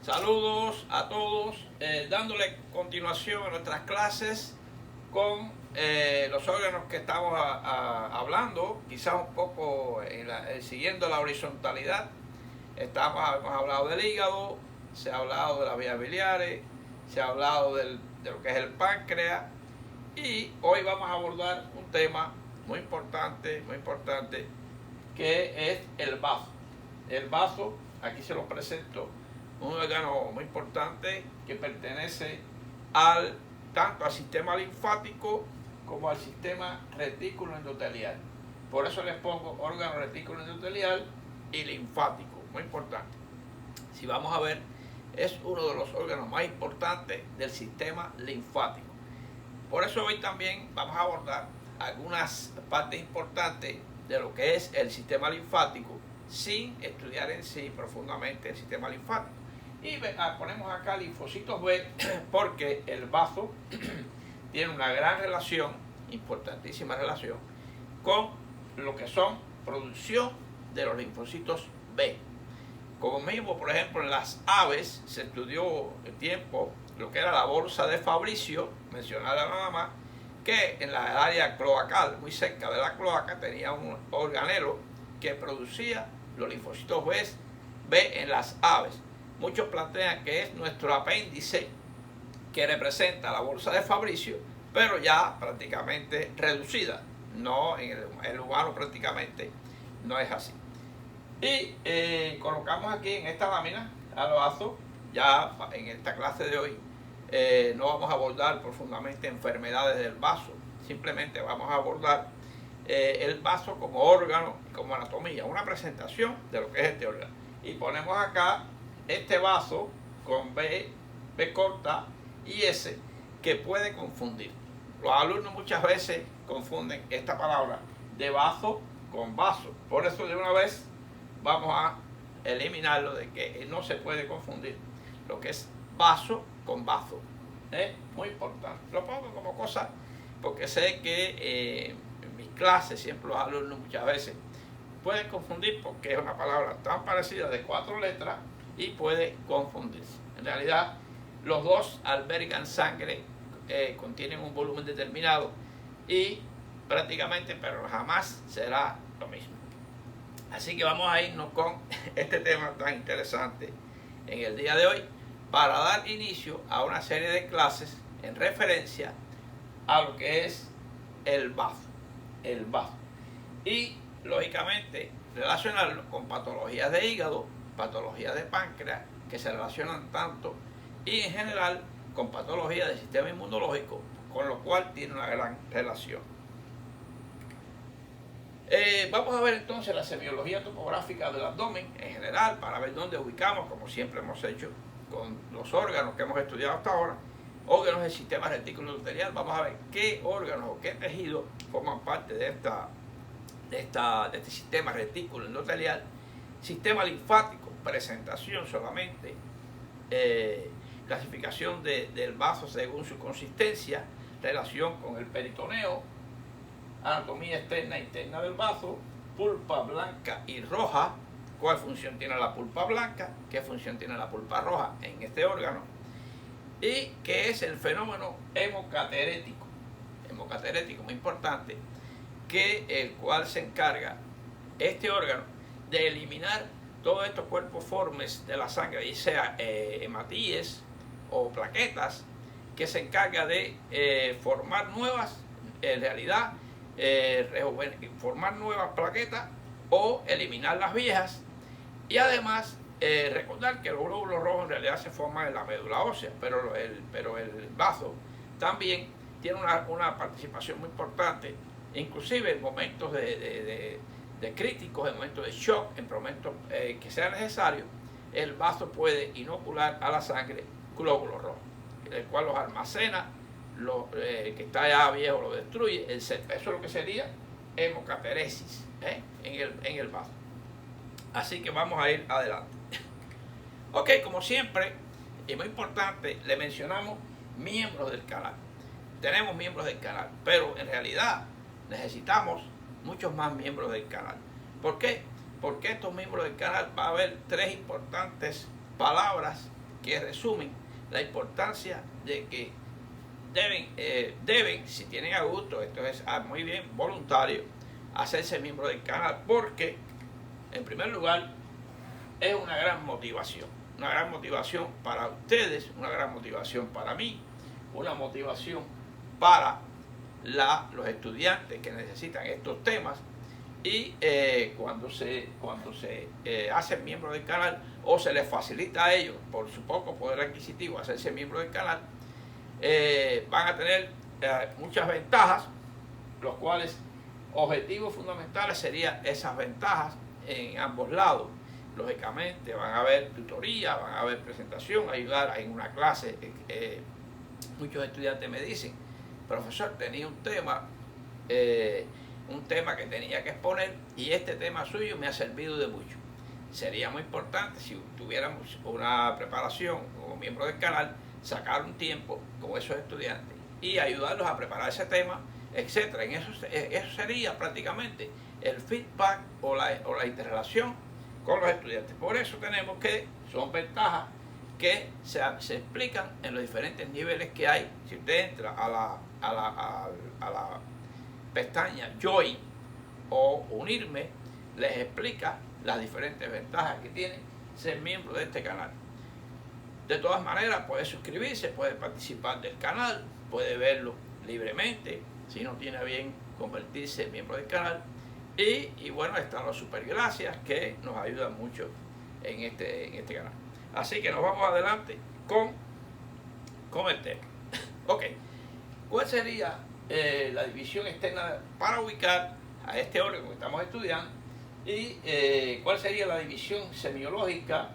Saludos a todos, dándole continuación a nuestras clases con los órganos que estamos hablando, quizás un poco siguiendo la horizontalidad. Hemos hablado del hígado, se ha hablado de las vías biliares, se ha hablado de lo que es el páncreas, y hoy vamos a abordar un tema muy importante, que es el bazo. El bazo, aquí se lo presento, un órgano muy importante que pertenece tanto al sistema linfático como al sistema retículo endotelial. Por eso les pongo órgano retículo endotelial y linfático, muy importante. Si vamos a ver, es uno de los órganos más importantes del sistema linfático. Por eso hoy también vamos a abordar algunas partes importantes de lo que es el sistema linfático, sin estudiar en sí profundamente el sistema linfático. Y ponemos acá linfocitos B porque el bazo tiene una gran relación, importantísima relación, con lo que son producción de los linfocitos B. Como mismo, por ejemplo, en las aves se estudió el tiempo lo que era la bolsa de Fabricio, mencionada nada más, que en la área cloacal, muy cerca de la cloaca, tenía un organelo que producía los linfocitos B en las aves. Muchos plantean que es nuestro apéndice que representa la bolsa de Fabricio, pero ya prácticamente reducida. No, en el humano prácticamente no es así. Y colocamos aquí en esta lámina al bazo. Ya en esta clase de hoy no vamos a abordar profundamente enfermedades del bazo, simplemente vamos a abordar el bazo como órgano y como anatomía, una presentación de lo que es este órgano. Y ponemos acá este bazo con B corta y S, que puede confundir. Los alumnos muchas veces confunden esta palabra de bazo con vaso. Por eso de una vez vamos a eliminarlo, de que no se puede confundir lo que es vaso con bazo. Muy importante. Lo pongo como cosa porque sé que en mis clases siempre los alumnos muchas veces pueden confundir, porque es una palabra tan parecida de 4 letras y puede confundirse. En realidad los dos albergan sangre, contienen un volumen determinado y prácticamente, pero jamás será lo mismo. Así que vamos a irnos con este tema tan interesante en el día de hoy, para dar inicio a una serie de clases en referencia a lo que es el bazo. Y lógicamente relacionarlo con patologías de hígado, patologías de páncreas, que se relacionan tanto, y en general con patologías del sistema inmunológico, con lo cual tiene una gran relación. Vamos a ver entonces la semiología topográfica del abdomen en general, para ver dónde ubicamos, como siempre hemos hecho con los órganos que hemos estudiado hasta ahora, órganos del sistema retículo endotelial. Vamos a ver qué órganos o qué tejidos forman parte de este sistema retículo endotelial. Sistema linfático, presentación solamente, clasificación del bazo según su consistencia, relación con el peritoneo, anatomía externa e interna del bazo, pulpa blanca y roja, cuál función tiene la pulpa blanca, qué función tiene la pulpa roja en este órgano, y qué es el fenómeno hemocaterético, muy importante, el cual se encarga este órgano de eliminar todos estos cuerpos formes de la sangre, ya sea hematíes o plaquetas, que se encarga de formar nuevas, en realidad, formar nuevas plaquetas o eliminar las viejas. Y además recordar que los glóbulos rojos en realidad se forman en la médula ósea, pero el bazo también tiene una participación muy importante, inclusive en momentos de críticos, en momentos de shock, en momentos que sea necesario. El bazo puede inocular a la sangre glóbulos rojos, el cual los almacena, que está ya viejo lo destruye, etc. Eso es lo que sería hemocateresis en el bazo. Así que vamos a ir adelante. Ok, como siempre, y muy importante, le mencionamos miembros del canal. Tenemos miembros del canal, pero en realidad necesitamos muchos más miembros del canal. ¿Por qué? Porque estos miembros del canal va a haber 3 importantes palabras que resumen la importancia de que deben, si tienen a gusto, esto es muy bien voluntario, hacerse miembro del canal, porque en primer lugar es una gran motivación para ustedes, una gran motivación para mí, una motivación para los estudiantes que necesitan estos temas. Y cuando se hacen miembros del canal, o se les facilita a ellos por su poco poder adquisitivo hacerse miembro del canal, van a tener muchas ventajas, los cuales objetivos fundamentales serían esas ventajas en ambos lados. Lógicamente van a haber tutoría, van a haber presentación, ayudar en una clase. Muchos estudiantes me dicen: profesor, tenía un tema que tenía que exponer y este tema suyo me ha servido de mucho. Sería muy importante si tuviéramos una preparación como miembro del canal, sacar un tiempo con esos estudiantes y ayudarlos a preparar ese tema, etcétera. Eso sería prácticamente el feedback o la interrelación con los estudiantes. Por eso tenemos que, son ventajas que se explican en los diferentes niveles que hay. Si usted entra a la pestaña Join o Unirme, les explica las diferentes ventajas que tiene ser miembro de este canal. De todas maneras, puede suscribirse, puede participar del canal, puede verlo libremente, si no tiene a bien convertirse en miembro del canal. Y bueno, están los supergracias que nos ayudan mucho en este canal. Así que nos vamos adelante con el tema. Ok, ¿cuál sería la división externa para ubicar a este órgano que estamos estudiando? Y cuál sería la división semiológica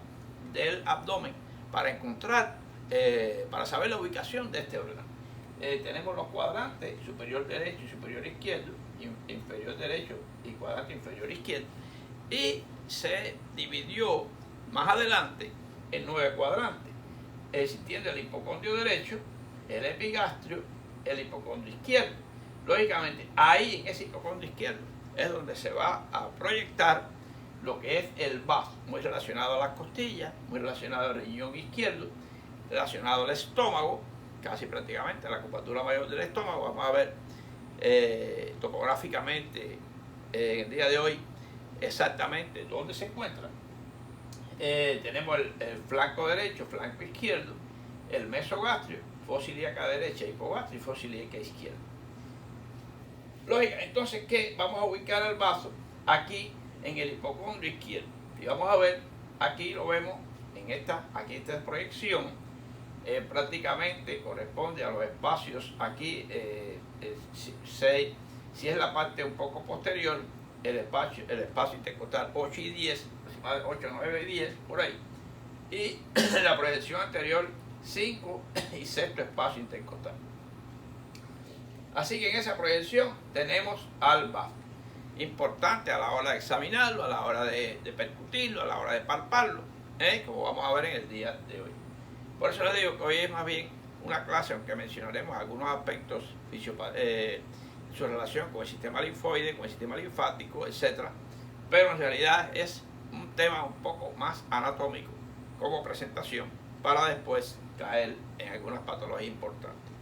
del abdomen para encontrar, para saber la ubicación de este órgano. Tenemos los cuadrantes superior derecho y superior izquierdo, inferior derecho y cuadrante inferior izquierdo, y se dividió más adelante en 9 cuadrantes, existiendo el hipocondrio derecho, el epigastrio, el hipocondrio izquierdo. Lógicamente, ahí en ese hipocondrio izquierdo es donde se va a proyectar lo que es el vaso, muy relacionado a las costillas, muy relacionado al riñón izquierdo, relacionado al estómago, casi prácticamente a la curvatura mayor del estómago. Vamos a ver topográficamente en el día de hoy exactamente dónde se encuentra. Tenemos el flanco derecho, flanco izquierdo, el mesogastrio, fosa ilíaca derecha, hipogastrio y fosa ilíaca izquierda. Lógica, entonces, ¿qué? Vamos a ubicar el vaso aquí en el hipocondrio izquierdo. Y vamos a ver, aquí lo vemos en esta proyección, prácticamente corresponde a los espacios aquí, si es la parte un poco posterior, el espacio intercostal 8 y 10, 8, 9 y 10, por ahí. Y la proyección anterior, 5 y sexto espacio intercostal. Así que en esa proyección tenemos al vaso. Importante a la hora de examinarlo, a la hora de percutirlo, a la hora de palparlo, como vamos a ver en el día de hoy. Por eso les digo que hoy es más bien una clase, aunque mencionaremos algunos aspectos su relación con el sistema linfoide, con el sistema linfático, etc. Pero en realidad es un tema un poco más anatómico como presentación, para después caer en algunas patologías importantes.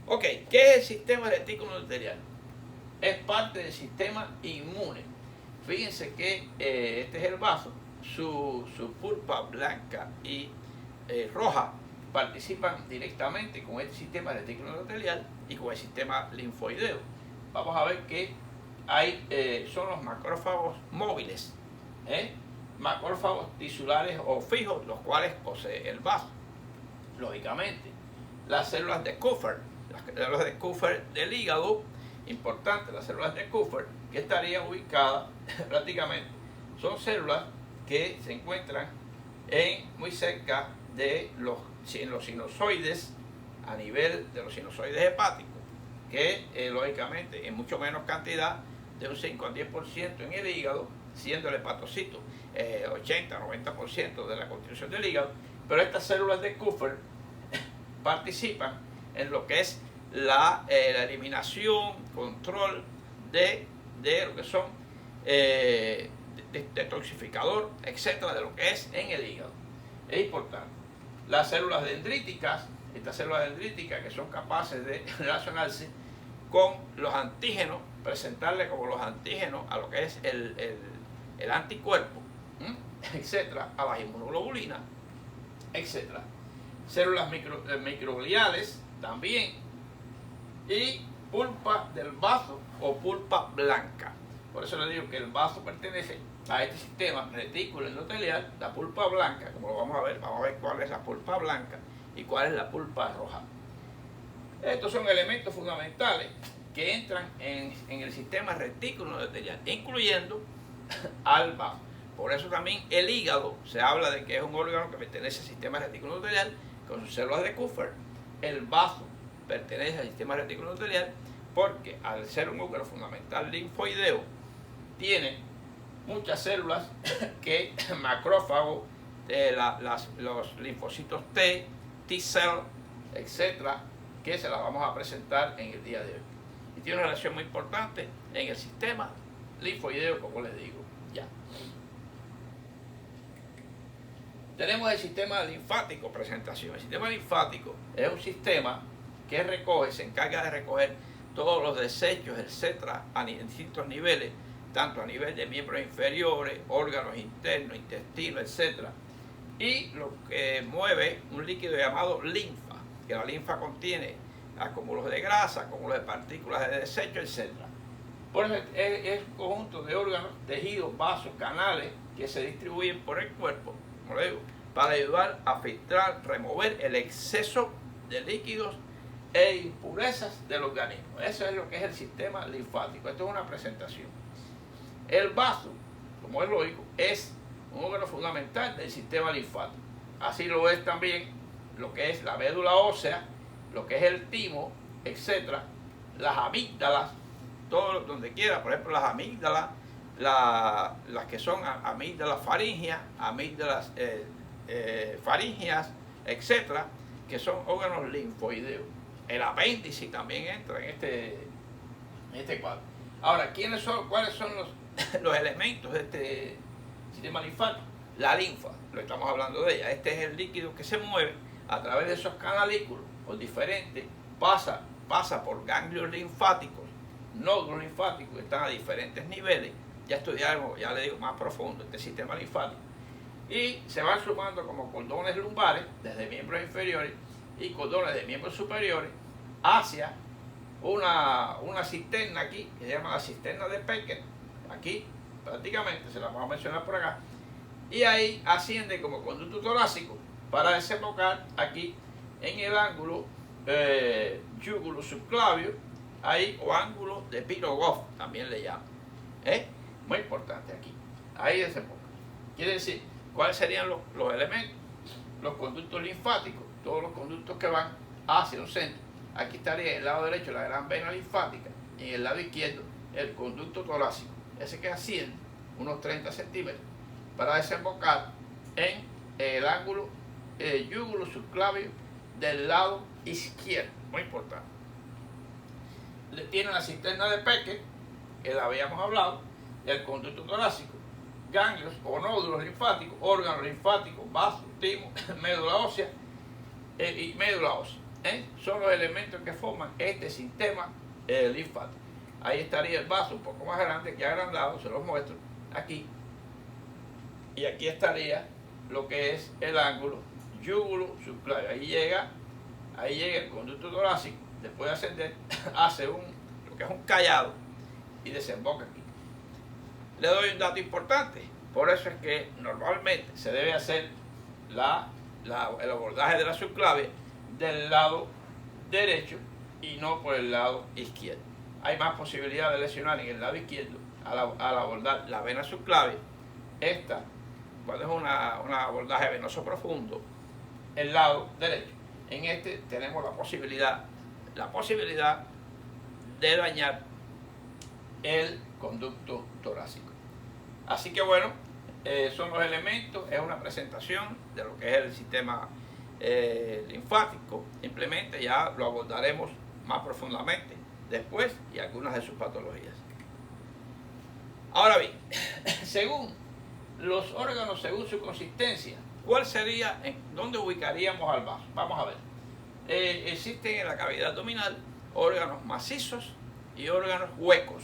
Ok, ¿qué es el sistema retículo endotelial? Es parte del sistema inmune. Fíjense que este es el vaso, su pulpa blanca y roja participan directamente con este sistema retículo endotelial y con el sistema linfoideo. Vamos a ver que son los macrófagos móviles, macrófagos tisulares o fijos, los cuales posee el vaso. Lógicamente, las células de Kupffer, las células de Kupffer del hígado, importante, las células de Kupffer, que estarían ubicadas prácticamente, son células que se encuentran muy cerca de los sinusoides, a nivel de los sinusoides hepáticos, que lógicamente en mucho menos cantidad, de un 5 al 10% en el hígado, siendo el hepatocito 80-90% de la constitución del hígado. Pero estas células de Kupffer participan en lo que es la eliminación, control de lo que son detoxificador, etcétera, de lo que es en el hígado. es importante. Las células dendríticas, estas células dendríticas que son capaces de relacionarse con los antígenos, presentarle como los antígenos a lo que es el anticuerpo, etcétera, a las inmunoglobulinas, etcétera. Células microgliales también, y pulpa del vaso o pulpa blanca. Por eso le digo que el vaso pertenece a este sistema retículo endotelial, la pulpa blanca, como lo vamos a ver cuál es la pulpa blanca y cuál es la pulpa roja. Estos son elementos fundamentales que entran en el sistema retículo endotelial, incluyendo al vaso. Por eso también el hígado, se habla de que es un órgano que pertenece al sistema retículo endotelial con sus células de Kupffer. El vaso pertenece al sistema retículo endotelial porque al ser un órgano fundamental linfoideo, tiene muchas células que macrófagos, los linfocitos T, T-cell, etcétera, que se las vamos a presentar en el día de hoy. Y tiene una relación muy importante en el sistema linfoideo, como les digo. Ya. Tenemos el sistema linfático, presentación. El sistema linfático es un sistema que recoge, se encarga de recoger todos los desechos, etcétera, a distintos niveles, tanto a nivel de miembros inferiores, órganos internos, intestinos, etcétera. Y lo que mueve un líquido llamado linfa, que la linfa contiene acúmulos de grasa, acúmulos de partículas de desecho, etcétera. Por eso es un conjunto de órganos, tejidos, vasos, canales que se distribuyen por el cuerpo, como le digo, para ayudar a filtrar, remover el exceso de líquidos e impurezas del organismo. Eso es lo que es el sistema linfático. Esto es una presentación. El vaso, como es lógico, es un órgano fundamental del sistema linfático. Así lo es también lo que es la médula ósea, lo que es el timo, etcétera, las amígdalas, todo donde quiera, por ejemplo, las amígdalas, las que son amígdalas faringeas, amígdalas faringeas, etcétera, que son órganos linfoideos. El apéndice también entra en este cuadro. Ahora, ¿cuáles son los elementos de este sistema linfático? La linfa, lo estamos hablando de ella. Este es el líquido que se mueve a través de esos canalículos, por diferentes, pasa por ganglios linfáticos, nódulos linfáticos que están a diferentes niveles. Ya estudiaremos, ya le digo, más profundo este sistema linfático. Y se van sumando como cordones lumbares desde miembros inferiores y cordones de miembros superiores hacia una cisterna aquí, que se llama la cisterna de Becker. Aquí, prácticamente, se la vamos a mencionar por acá. Y ahí asciende como conducto torácico para desembocar aquí en el ángulo yúgulo subclavio, ahí, o ángulo de Pirogov, también le llaman. Muy importante aquí. Ahí desemboca. Quiere decir, ¿cuáles serían los elementos? Los conductos linfáticos, todos los conductos que van hacia un centro. Aquí estaría en el lado derecho la gran vena linfática y en el lado izquierdo el conducto torácico, ese que asciende unos 30 centímetros para desembocar en el ángulo yúgulo subclavio del lado izquierdo, muy importante. Tiene la cisterna de Becker, que la habíamos hablado, el conducto torácico, ganglios o nódulos linfáticos, órganos linfáticos, vasos, timo, médula ósea y médula ósea. Son los elementos que forman este sistema linfático. Ahí estaría el vaso un poco más grande, que agrandado, se los muestro aquí. Y aquí estaría lo que es el ángulo yúgulo subclavio. Ahí llega el conducto torácico, después de ascender, hace lo que es un callado y desemboca aquí. Le doy un dato importante, por eso es que normalmente se debe hacer el abordaje de la subclavia del lado derecho y no por el lado izquierdo. Hay más posibilidad de lesionar en el lado izquierdo al abordar la vena subclavia. Esta, cuando es un abordaje venoso profundo, el lado derecho. En este tenemos la posibilidad de dañar el conducto torácico. Así que bueno, son los elementos, es una presentación de lo que es el sistema linfático. Simplemente ya lo abordaremos más profundamente después y algunas de sus patologías. Ahora bien, según los órganos, según su consistencia, ¿Cuál sería, dónde ubicaríamos al vaso? Vamos a ver. Existen en la cavidad abdominal órganos macizos y órganos huecos.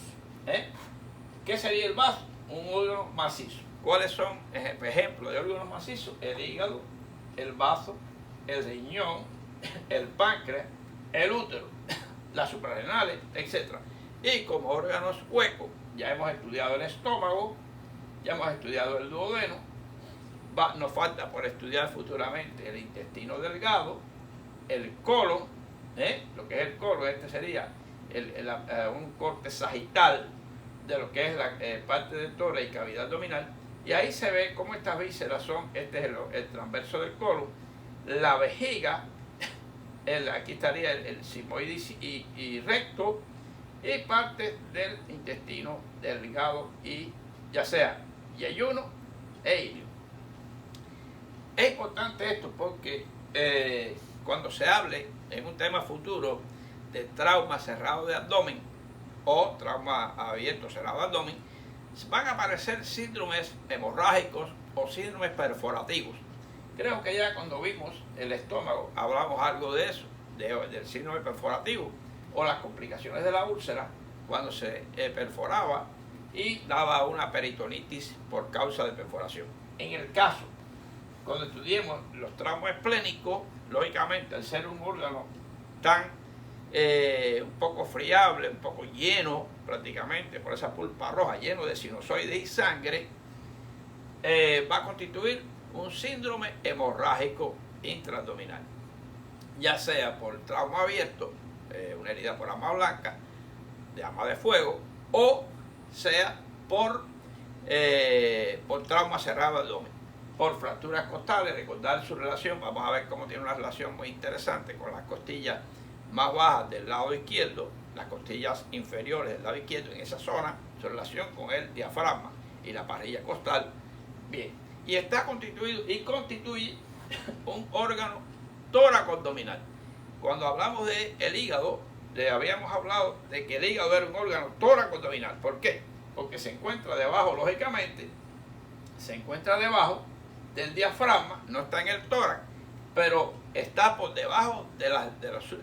¿Qué sería el vaso? Un órgano macizo. ¿Cuáles son ejemplos de órganos macizos? El hígado, el vaso, el riñón, el páncreas, el útero, las suprarrenales, etc. Y como órganos huecos, ya hemos estudiado el estómago, ya hemos estudiado el duodeno, nos falta por estudiar futuramente el intestino delgado, el colon, lo que es el colon, este sería un corte sagital de lo que es la parte del tórax y cavidad abdominal, y ahí se ve cómo estas vísceras son, este es el transverso del colon, la vejiga, aquí estaría el sigmoides y recto, y parte del intestino delgado, y ya sea yeyuno e ilio. Es importante esto porque cuando se hable en un tema futuro de trauma cerrado de abdomen o trauma abierto cerrado de abdomen, van a aparecer síndromes hemorrágicos o síndromes perforativos. Creo que ya cuando vimos el estómago hablamos algo de eso, del síndrome perforativo o las complicaciones de la úlcera cuando se perforaba y daba una peritonitis por causa de perforación. En el caso, cuando estudiemos los traumas esplénicos, lógicamente al ser un órgano tan un poco friable, un poco lleno prácticamente por esa pulpa roja, lleno de sinusoides y sangre, va a constituir un síndrome hemorrágico intraabdominal, ya sea por trauma abierto, una herida por arma blanca, de arma de fuego, o sea por trauma cerrado de abdomen, por fracturas costales. Recordar su relación, vamos a ver cómo tiene una relación muy interesante con las costillas más bajas del lado izquierdo, las costillas inferiores del lado izquierdo, en esa zona, su relación con el diafragma y la parrilla costal. Bien, y está constituido y constituye un órgano tóraco-abdominal. Cuando hablamos del hígado, le habíamos hablado de que el hígado era un órgano tóraco-abdominal. ¿Por qué? Porque se encuentra debajo, lógicamente, se encuentra debajo del diafragma, no está en el tórax, pero está por debajo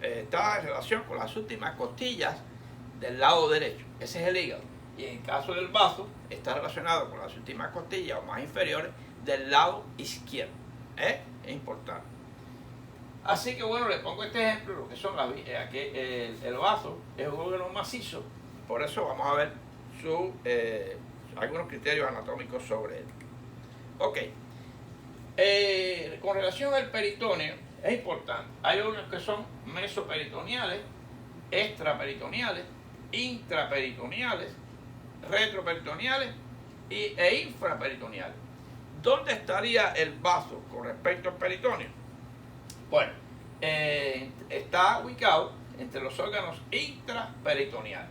está en relación con las últimas costillas del lado derecho. Ese es el hígado. Y en el caso del vaso, está relacionado con las últimas costillas o más inferiores del lado izquierdo. Es importante. Así que bueno, le pongo este ejemplo, lo que son el vaso es un órgano macizo, por eso vamos a ver algunos criterios anatómicos sobre él. Ok. Con relación al peritoneo, es importante. Hay órganos que son mesoperitoneales, extraperitoneales, intraperitoneales, retroperitoneales e infraperitoneales. ¿Dónde estaría el vaso con respecto al peritoneo? Bueno, está ubicado entre los órganos intraperitoneales.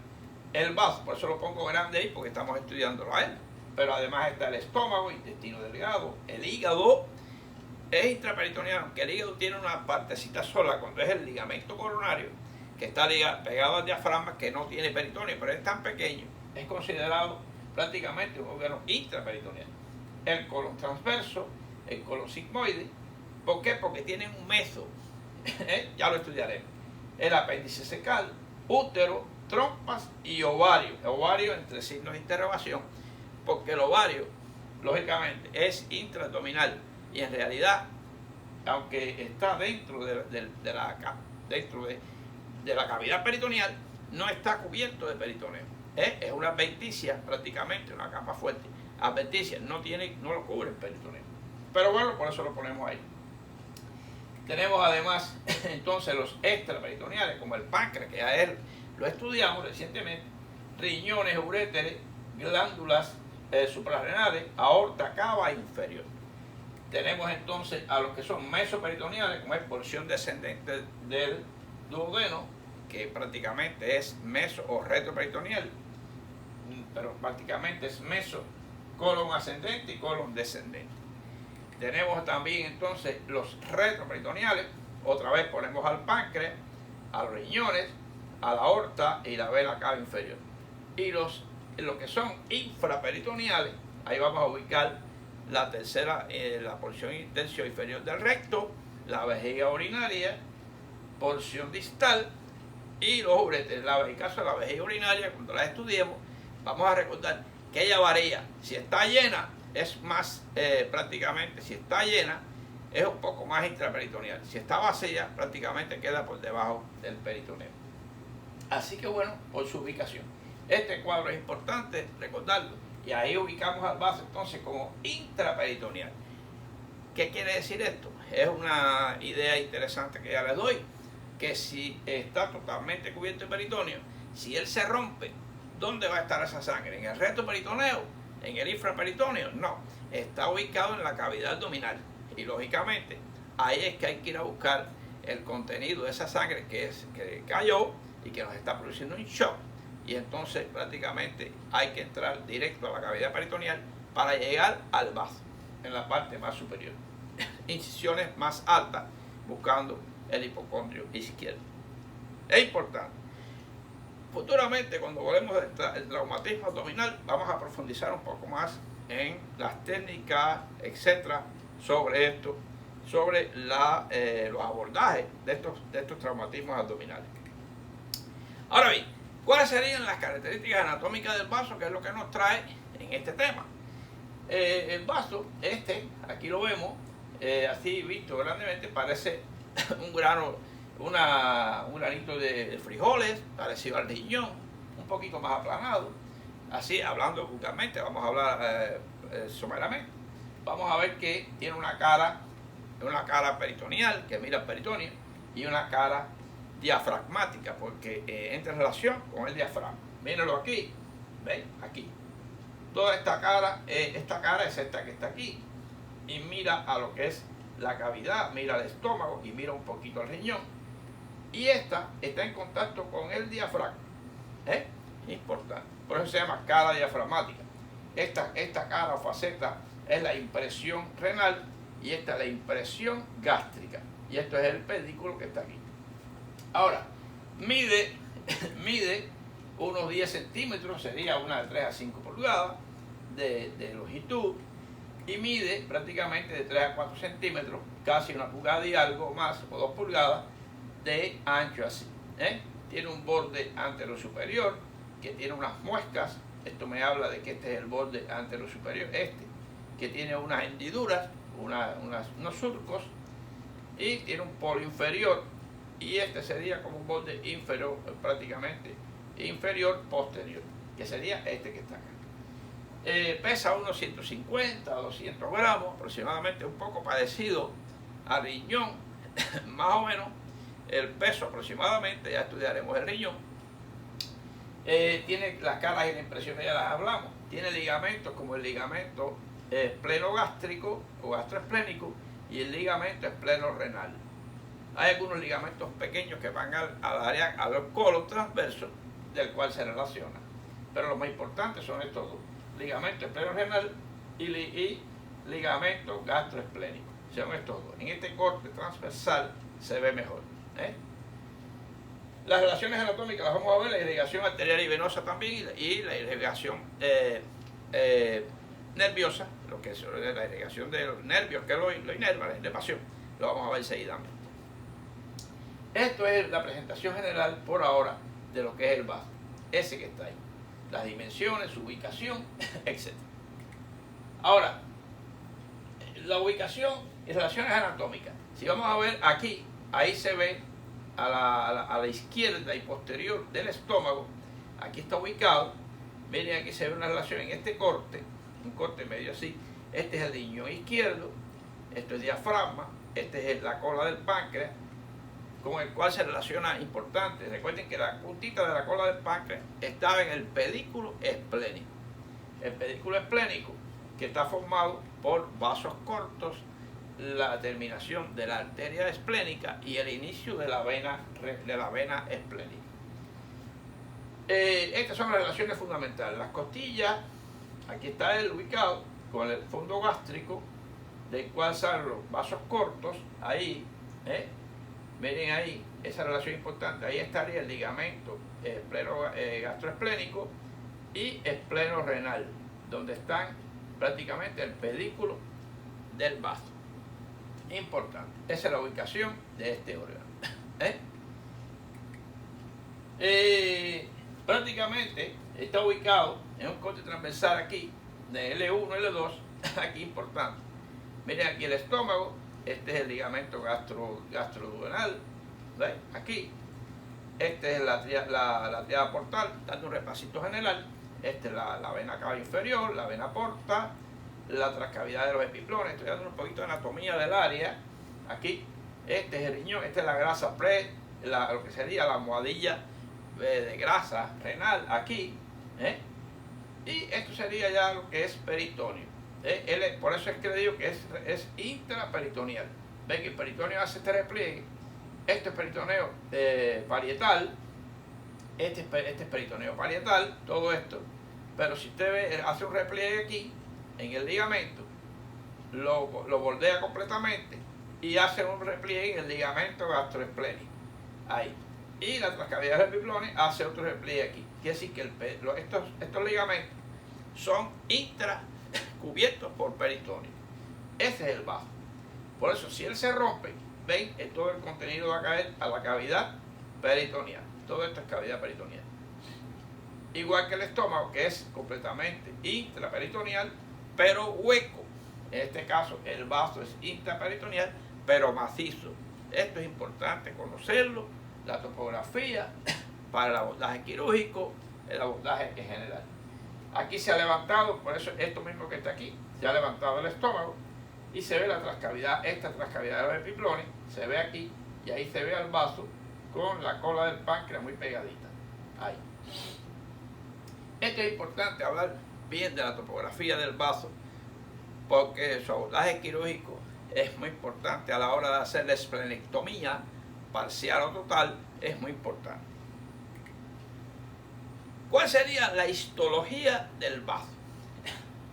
El vaso, por eso lo pongo grande ahí, porque estamos estudiándolo a él. Pero además está el estómago, intestino delgado, el hígado. Es intraperitoneal, aunque el hígado tiene una partecita sola cuando es el ligamento coronario, que está pegado al diafragma, que no tiene peritoneo, pero es tan pequeño, es considerado prácticamente un órgano intraperitoneal. El colon transverso, el colon sigmoide. ¿Por qué? Porque tienen un meso, ya lo estudiaremos. El apéndice secal, útero, trompas y ovario. Ovario entre signos de interrogación, porque el ovario, lógicamente, es intraabdominal y en realidad, aunque está dentro de la cavidad peritoneal, no está cubierto de peritoneo. Es una adventicia prácticamente, una capa fuerte. Adventicia, no lo cubre el peritoneo. Pero bueno, por eso lo ponemos ahí. Tenemos además entonces los extraperitoneales, como el páncreas, que a él lo estudiamos recientemente, riñones, uréteres, glándulas suprarrenales, aorta cava inferior. Tenemos entonces a los que son mesoperitoneales, como es porción descendente del duodeno, que prácticamente es meso o retroperitoneal, pero prácticamente es meso, colon ascendente y colon descendente. Tenemos también entonces los retroperitoneales, otra vez ponemos al páncreas, a los riñones, a la aorta y la vena cava inferior. Y los que son infraperitoneales, ahí vamos a ubicar la tercera, la porción tercio inferior del recto, la vejiga urinaria, porción distal y los uretes. En el caso de la vejiga urinaria, cuando la estudiemos, vamos a recordar que ella varía. Si está llena, es más, prácticamente, si está llena, es un poco más intraperitoneal. Si está vacía, prácticamente queda por debajo del peritoneo. Así que bueno, por su ubicación. Este cuadro es importante recordarlo. Y ahí ubicamos al vaso entonces como intraperitoneal. ¿Qué quiere decir esto? Es una idea interesante que ya les doy. Que si está totalmente cubierto de peritoneo, si él se rompe, ¿dónde va a estar esa sangre? ¿En el recto peritoneo? ¿En el infraperitoneo? No. Está ubicado en la cavidad abdominal. Y lógicamente, ahí es que hay que ir a buscar el contenido de esa sangre que cayó y que nos está produciendo un shock. Y entonces prácticamente hay que entrar directo a la cavidad peritoneal para llegar al vaso, en la parte más superior. Incisiones más altas, buscando el hipocondrio izquierdo. Es importante. Futuramente, cuando volvemos del traumatismo abdominal, vamos a profundizar un poco más en las técnicas, etcétera, sobre esto, sobre los abordajes de estos traumatismos abdominales. Ahora bien, ¿cuáles serían las características anatómicas del vaso? Que es lo que nos trae en este tema. El vaso, aquí lo vemos, así visto grandemente, parece un granito de frijoles, parecido al riñón, un poquito más aplanado. Así, hablando vulgarmente, vamos a hablar someramente. Vamos a ver que tiene una cara peritoneal, que mira el peritoneo, y una cara diafragmática, porque entra en relación con el diafragma. Mírenlo aquí, ¿ven? Aquí. Toda esta cara es esta que está aquí, y mira a lo que es la cavidad, mira el estómago y mira un poquito el riñón. Y esta está en contacto con el diafragma. Importante. Por eso se llama cara diafragmática. Esta cara o faceta es la impresión renal y esta es la impresión gástrica. Y esto es el pedículo que está aquí. Ahora, mide unos 10 centímetros, sería una de 3 a 5 pulgadas de longitud. Y mide prácticamente de 3 a 4 centímetros, casi una pulgada y algo más, o 2 pulgadas, de ancho así. Tiene un borde anterosuperior, que tiene unas muescas. Esto me habla de que este es el borde anterosuperior, que tiene unas hendiduras, unos surcos, y tiene un polo inferior, y este sería como un borde inferior, prácticamente inferior posterior, que sería este que está acá. Pesa unos 150 o 200 gramos, aproximadamente, un poco parecido al riñón, más o menos, el peso aproximadamente, ya estudiaremos el riñón. Tiene las caras y la impresión, ya las hablamos, tiene ligamentos como el ligamento esplenogástrico o gastroesplénico y el ligamento espleno-renal. Hay algunos ligamentos pequeños que van al área, al colon transverso, del cual se relaciona, pero los más importantes son estos dos: ligamento espleno-renal y ligamento gastroesplénico. Son estos dos. En este corte transversal se ve mejor. Las relaciones anatómicas las vamos a ver: la irrigación arterial y venosa también, y la irrigación nerviosa, lo que es la irrigación de los nervios que lo inerva, la inervación, lo vamos a ver seguidamente. Esto es la presentación general por ahora de lo que es el vaso, ese que está ahí, las dimensiones, su ubicación, etc. Ahora, la ubicación y relaciones anatómicas. Si vamos a ver aquí, ahí se ve a la izquierda y posterior del estómago, aquí está ubicado. Miren, aquí se ve una relación en este corte, un corte medio así. Este es el riñón izquierdo, esto es diafragma, este es la cola del páncreas, con el cual se relaciona importante. Recuerden que la puntita de la cola del páncreas estaba en el pedículo esplénico. El pedículo esplénico, que está formado por vasos cortos, la terminación de la arteria esplénica y el inicio de la vena esplénica. Estas son las relaciones fundamentales. Las costillas, aquí está el ubicado con el fondo gástrico, del cual salen los vasos cortos, ahí, miren ahí, esa relación importante. Ahí estaría el ligamento gastroesplénico y espleno-renal, donde están prácticamente el pedículo del vaso. Importante. Esa es la ubicación de este órgano. Prácticamente está ubicado en un corte transversal aquí, de L1, L2, aquí importante. Miren aquí el estómago, este es el ligamento gastroduodenal, ¿ves? Aquí, este es la tríada portal, dando un repasito general. Esta es la vena cava inferior, la vena porta, la transcavidad de los epiplones. Estoy dando un poquito de anatomía del área. Aquí, este es el riñón, esta es la grasa lo que sería la almohadilla de grasa renal aquí. Y esto sería ya lo que es peritoneo. Por eso es que le digo que es intraperitoneal. Ven que el peritoneo hace este repliegue. Este es peritoneo parietal. Este es peritoneo parietal, todo esto. Pero si usted ve, hace un repliegue aquí, en el ligamento, lo bordea completamente y hace un repliegue en el ligamento gastroesplénico. Ahí. Y la transcavidad del epiplones hace otro repliegue aquí. Quiere decir que estos ligamentos son intracubiertos por peritoneo. Ese es el vaso. Por eso, si él se rompe, ven que todo el contenido va a caer a la cavidad peritoneal. Todo esto es cavidad peritoneal. Igual que el estómago, que es completamente intraperitoneal, pero hueco. En este caso, el vaso es intraperitoneal, pero macizo. Esto es importante conocerlo, la topografía para el abordaje quirúrgico, el abordaje en general. Aquí se ha levantado, por eso esto mismo que está aquí, se ha levantado el estómago y se ve la transcavidad, esta transcavidad de los epiplones, se ve aquí y ahí se ve al vaso con la cola del páncreas muy pegadita. Ahí. Esto es importante hablar bien de la topografía del vaso, porque su abordaje quirúrgico es muy importante a la hora de hacer la esplenectomía parcial o total, es muy importante. ¿Cuál sería la histología del vaso?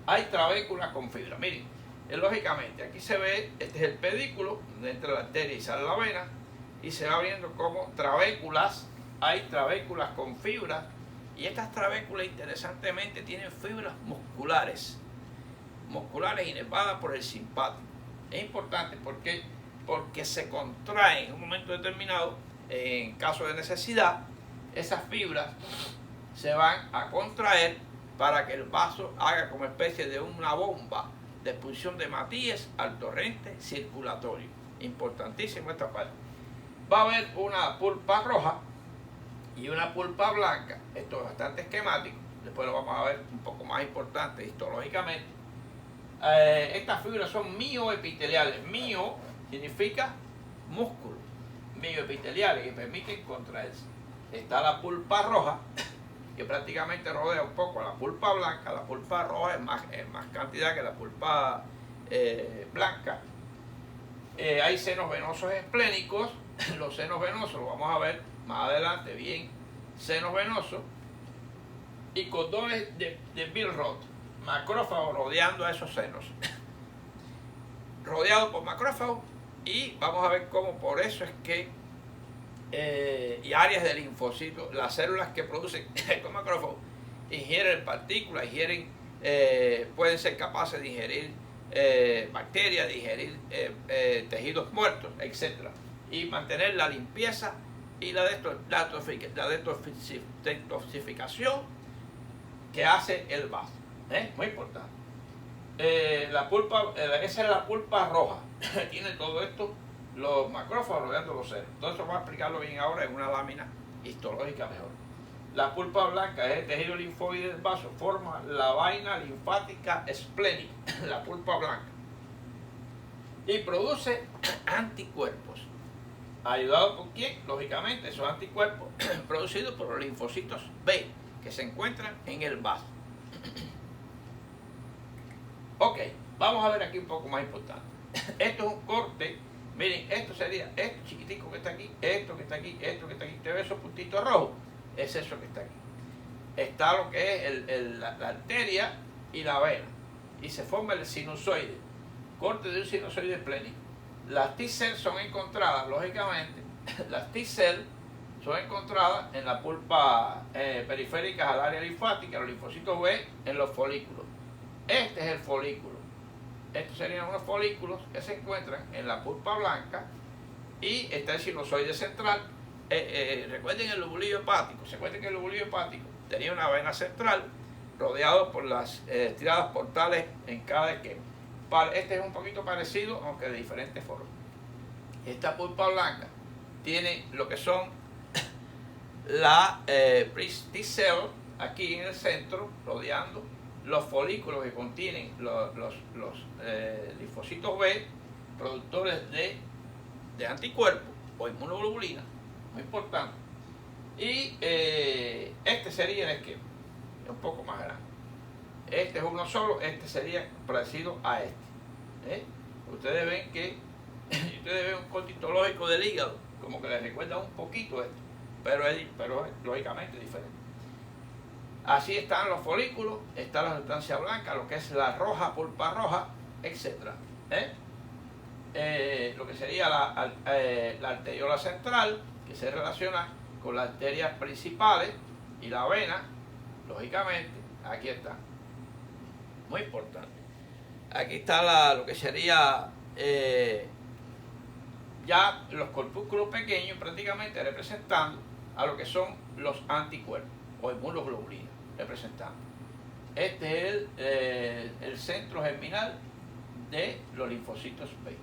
Hay trabéculas con fibra. Miren, lógicamente aquí se ve, este es el pedículo, donde entra la arteria y sale la vena, y se va viendo como trabéculas, hay trabéculas con fibras, y estas trabéculas interesantemente tienen fibras musculares inervadas por el simpático. Es importante porque se contraen en un momento determinado, en caso de necesidad, esas fibras se van a contraer para que el vaso haga como especie de una bomba de expulsión de Matías al torrente circulatorio. Importantísimo esta parte. Va a haber una pulpa roja y una pulpa blanca. Esto es bastante esquemático. Después lo vamos a ver un poco más importante histológicamente. Estas fibras son mioepiteliales. Mio significa músculo. Mioepiteliales que permiten contraerse. Está la pulpa roja, que prácticamente rodea un poco a la pulpa blanca. La pulpa roja es más cantidad que la pulpa blanca. Hay senos venosos esplénicos. Los senos venosos los vamos a ver más adelante bien. Senos venosos y cordones de Billroth, macrófagos rodeando a esos senos. Rodeado por macrófagos, y vamos a ver cómo por eso es que y áreas de linfocitos, las células que producen estos macrófagos ingieren partículas, pueden ser capaces de ingerir bacterias, de ingerir tejidos muertos, etc. Y mantener la limpieza y la detoxificación que hace el vaso. Muy importante. Esa es la pulpa roja. Tiene todo esto, los macrófagos rodeando los senos. Todo eso vamos a explicarlo bien ahora en una lámina histológica mejor. La pulpa blanca es el tejido linfóide del vaso, forma la vaina linfática esplénica, la pulpa blanca, y produce anticuerpos. ¿Ayudado por quién? Lógicamente, esos anticuerpos producidos por los linfocitos B, que se encuentran en el vaso. Ok, vamos a ver aquí un poco más importante. Esto es un corte. Miren, esto sería esto chiquitico que está aquí, esto que está aquí, esto que está aquí. ¿Usted ve esos puntitos rojos? Es eso que está aquí. Está lo que es la arteria y la vena. Y se forma el sinusoide. Corte de un sinusoide esplénico. Las T-cells son encontradas, lógicamente, las T-cells son encontradas en la pulpa periférica al área linfática, los linfocitos B en los folículos. Este es el folículo. Estos serían unos folículos que se encuentran en la pulpa blanca y está el sinusoide central. Recuerden el lobulillo hepático. Se acuerdan que el lobulillo hepático tenía una vena central rodeado por las tiradas portales en cada esquema. Este es un poquito parecido, aunque de diferentes formas. Esta pulpa blanca tiene lo que son la T-cell aquí en el centro, rodeando los folículos que contienen los linfocitos B, productores de anticuerpos o inmunoglobulina, muy importante. Y este sería el esquema, un poco más grande. Este es uno solo, este sería parecido a este. Ustedes ven que ustedes ven un corte histológico del hígado, como que les recuerda un poquito esto, pero es lógicamente diferente. Así están los folículos, está la sustancia blanca, lo que es la roja, pulpa roja, etc. Lo que sería la arteriola central, que se relaciona con las arterias principales, y la vena, lógicamente, aquí está. Muy importante. Aquí está lo que sería ya los corpúsculos pequeños, prácticamente representando a lo que son los anticuerpos o inmunoglobulinas, representando. Este es el centro germinal de los linfocitos B.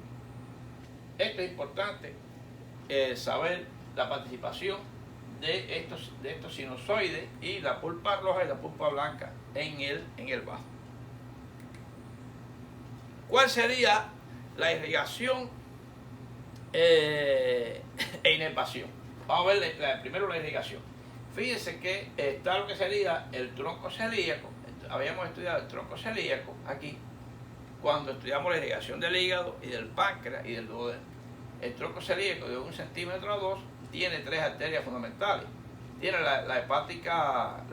Esto es importante, saber la participación de estos sinusoides y la pulpa roja y la pulpa blanca en el bajo. ¿Cuál sería la irrigación e inervación? Vamos a ver primero la irrigación. Fíjense que está lo que sería el tronco celíaco. Habíamos estudiado el tronco celíaco aquí cuando estudiamos la irrigación del hígado y del páncreas y del duodeno. El tronco celíaco de 1 centímetro a 2 tiene 3 arterias fundamentales. Tiene la hepática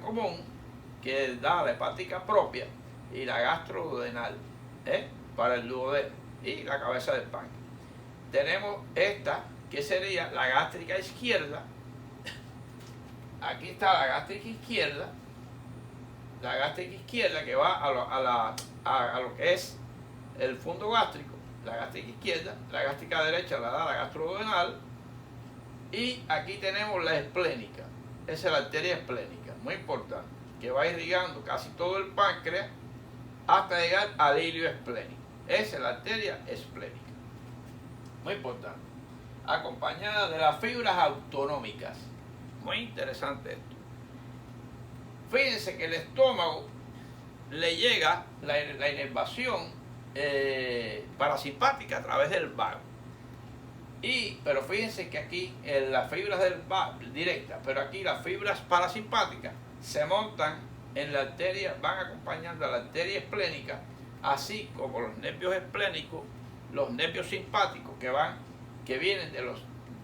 común, que da la hepática propia, y la gastroduodenal para el duodeno y la cabeza del páncreas. Tenemos esta que sería la gástrica izquierda. Aquí está la gástrica izquierda que va a lo que es el fondo gástrico, la gástrica izquierda. La gástrica derecha la da la gastroduodenal, y aquí tenemos la esplénica. Esa es la arteria esplénica, muy importante, que va irrigando casi todo el páncreas hasta llegar al hilio esplénico. Esa es la arteria esplénica, muy importante, acompañada de las fibras autonómicas. Muy interesante esto. Fíjense que el estómago le llega la inervación parasimpática a través del vago. Pero fíjense que aquí las fibras del vago directas, pero aquí las fibras parasimpáticas se montan en la arteria, van acompañando a la arteria esplénica, así como los nervios esplénicos, los nervios simpáticos que vienen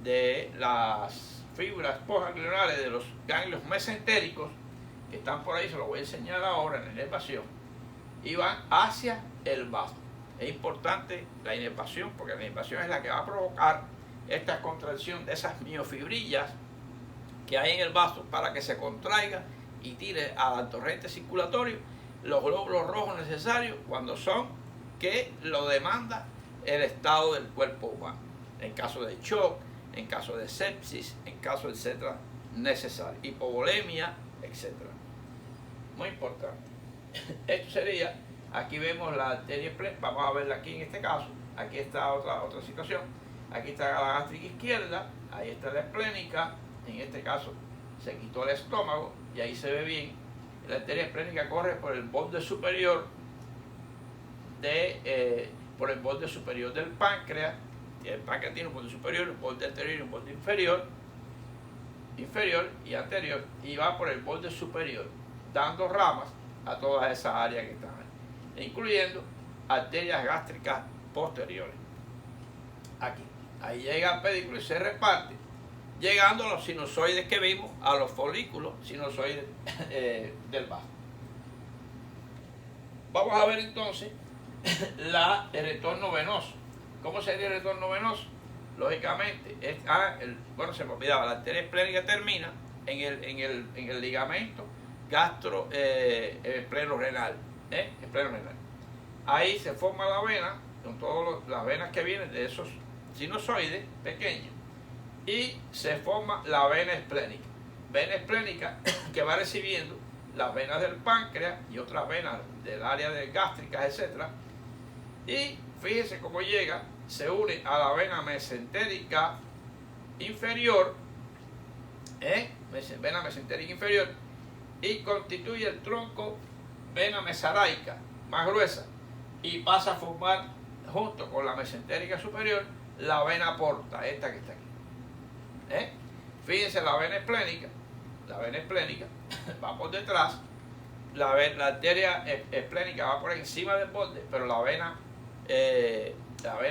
de las fibras postganglionales de los ganglios mesentéricos, que están por ahí, se los voy a enseñar ahora en la inervación, y van hacia el vaso. Es importante la inervación, porque la inervación es la que va a provocar esta contracción de esas miofibrillas que hay en el vaso, para que se contraiga y tire al torrente circulatorio los glóbulos rojos necesarios cuando son que lo demanda el estado del cuerpo humano, en caso de shock, en caso de sepsis, en caso, etcétera, necesario, hipovolemia, etcétera. Muy importante. Esto sería, aquí vemos la arteria esplénica, vamos a verla aquí en este caso. Aquí está otra situación. Aquí está la gástrica izquierda, ahí está la esplénica, en este caso se quitó el estómago y ahí se ve bien. La arteria esplénica corre por el borde superior del páncreas. Y el páncreas tiene un borde superior, un borde anterior y un borde inferior y anterior, y va por el borde superior, dando ramas a todas esas áreas que están ahí, incluyendo arterias gástricas posteriores. Aquí, ahí llega el pedículo y se reparte, llegando a los sinusoides que vimos, a los folículos sinusoides del bajo. Vamos a ver entonces el retorno venoso. ¿Cómo sería el retorno venoso? Lógicamente, se me olvidaba, la arteria esplénica termina en el ligamento gastroesplenorenal. esplenomegalia. Ahí se forma la vena, con todas las venas que vienen de esos sinusoides pequeños, y se forma la vena esplénica. Vena esplénica que va recibiendo las venas del páncreas y otras venas del área de gástricas, etc. Y fíjense cómo llega, se une a la vena mesentérica inferior, vena mesentérica inferior, y constituye el tronco vena mesaraica más gruesa, y pasa a formar junto con la mesentérica superior la vena porta, esta que está aquí. Fíjense, la vena esplénica va por detrás, la arteria esplénica va por encima del borde, pero la vena